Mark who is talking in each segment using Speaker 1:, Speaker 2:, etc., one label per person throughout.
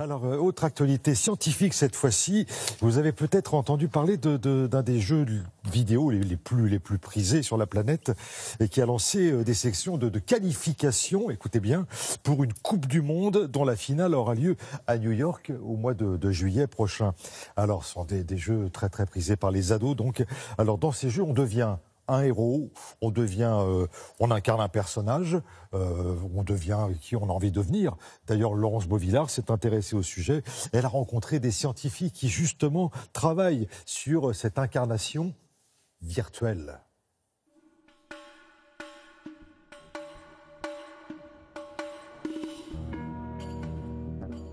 Speaker 1: Alors, autre actualité scientifique cette fois-ci, vous avez peut-être entendu parler d'un des jeux vidéo les plus prisés sur la planète et qui a lancé des sections de qualification, écoutez bien, pour une Coupe du Monde dont la finale aura lieu à New York au mois de juillet prochain. Alors, ce sont des jeux très très prisés par les ados. Donc, alors dans ces jeux, on devient un héros, on incarne un personnage, on devient qui on a envie de devenir. D'ailleurs, Laurence Beauvillard s'est intéressée au sujet. Elle a rencontré des scientifiques qui justement travaillent sur cette incarnation virtuelle.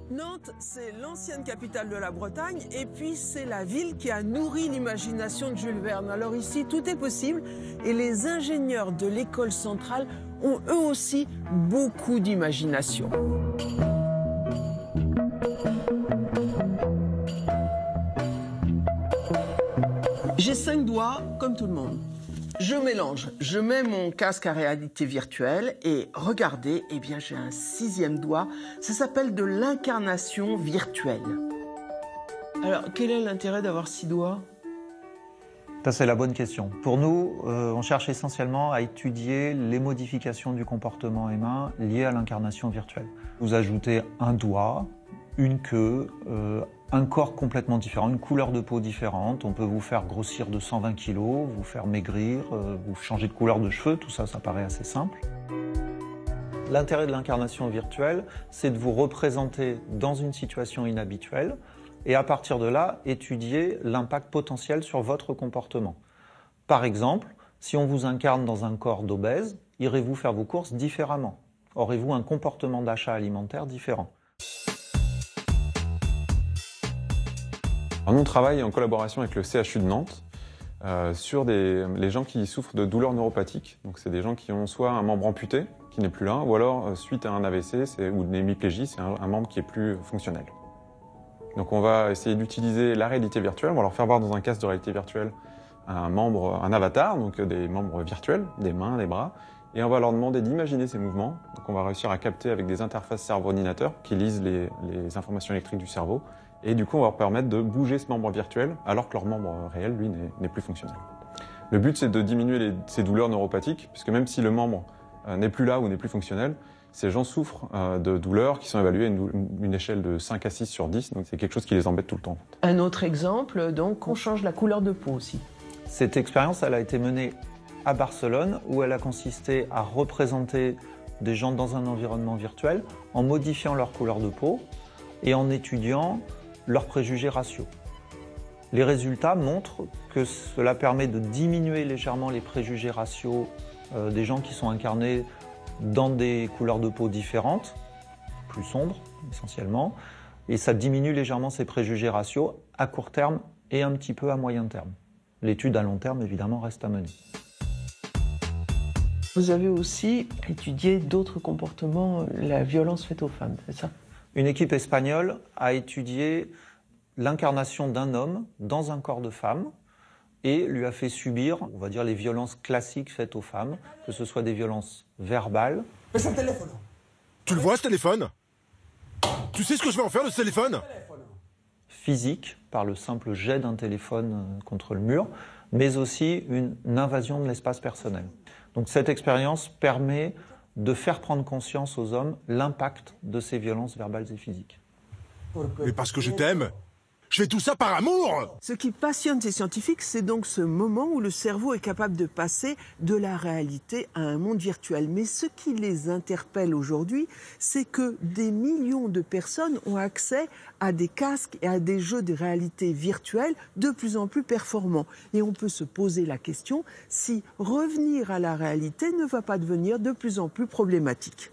Speaker 2: Nantes, c'est l'ancienne capitale de la Bretagne et puis c'est la ville qui a nourri l'imagination de Jules Verne. Alors ici, tout est possible et les ingénieurs de l'école centrale ont eux aussi beaucoup d'imagination. J'ai 5 doigts comme tout le monde. Je mélange, je mets mon casque à réalité virtuelle et regardez, eh bien j'ai un 6e doigt, ça s'appelle de l'incarnation virtuelle. Alors quel est l'intérêt d'avoir 6 doigts?
Speaker 3: Ça c'est la bonne question. Pour nous, on cherche essentiellement à étudier les modifications du comportement humain liées à l'incarnation virtuelle. Vous ajoutez un doigt, une queue, un corps complètement différent, une couleur de peau différente. On peut vous faire grossir de 120 kg, vous faire maigrir, vous changer de couleur de cheveux, tout ça, ça paraît assez simple. L'intérêt de l'incarnation virtuelle, c'est de vous représenter dans une situation inhabituelle et à partir de là, étudier l'impact potentiel sur votre comportement. Par exemple, si on vous incarne dans un corps d'obèse, irez-vous faire vos courses différemment? Aurez-vous un comportement d'achat alimentaire différent?
Speaker 4: Alors nous, on travaille en collaboration avec le CHU de Nantes sur les gens qui souffrent de douleurs neuropathiques. Donc c'est des gens qui ont soit un membre amputé, qui n'est plus là, ou alors suite à un AVC ou une hémiplégie, c'est un membre qui est plus fonctionnel. Donc on va essayer d'utiliser la réalité virtuelle, on va leur faire voir dans un casque de réalité virtuelle un avatar, donc des membres virtuels, des mains, des bras, et on va leur demander d'imaginer ces mouvements. Donc on va réussir à capter avec des interfaces cerveau-ordinateur qui lisent les informations électriques du cerveau. Et du coup, on va leur permettre de bouger ce membre virtuel alors que leur membre réel, lui, n'est plus fonctionnel. Le but, c'est de diminuer ces douleurs neuropathiques, puisque même si le membre n'est plus là ou n'est plus fonctionnel, ces gens souffrent de douleurs qui sont évaluées à une échelle de 5 à 6 sur 10, donc c'est quelque chose qui les embête tout le temps.
Speaker 2: Un autre exemple, donc, on change la couleur de peau aussi.
Speaker 3: Cette expérience, elle a été menée à Barcelone, où elle a consisté à représenter des gens dans un environnement virtuel en modifiant leur couleur de peau et en étudiant leurs préjugés raciaux. Les résultats montrent que cela permet de diminuer légèrement les préjugés raciaux des gens qui sont incarnés dans des couleurs de peau différentes, plus sombres essentiellement, et ça diminue légèrement ces préjugés raciaux à court terme et un petit peu à moyen terme. L'étude à long terme, évidemment, reste à mener.
Speaker 2: Vous avez aussi étudié d'autres comportements, la violence faite aux femmes, c'est ça?
Speaker 3: Une équipe espagnole a étudié l'incarnation d'un homme dans un corps de femme et lui a fait subir, on va dire, les violences classiques faites aux femmes, que ce soit des violences verbales.
Speaker 5: Mais c'est un téléphone.
Speaker 6: Tu le vois, ce téléphone? Tu sais ce que je vais en faire de ce téléphone?
Speaker 3: Physiques, par le simple jet d'un téléphone contre le mur, mais aussi une invasion de l'espace personnel. Donc cette expérience permet de faire prendre conscience aux hommes l'impact de ces violences verbales et physiques.
Speaker 6: Mais parce que je t'aime. Je fais tout ça par amour!
Speaker 2: Ce qui passionne ces scientifiques, c'est donc ce moment où le cerveau est capable de passer de la réalité à un monde virtuel. Mais ce qui les interpelle aujourd'hui, c'est que des millions de personnes ont accès à des casques et à des jeux de réalité virtuelle de plus en plus performants. Et on peut se poser la question si revenir à la réalité ne va pas devenir de plus en plus problématique.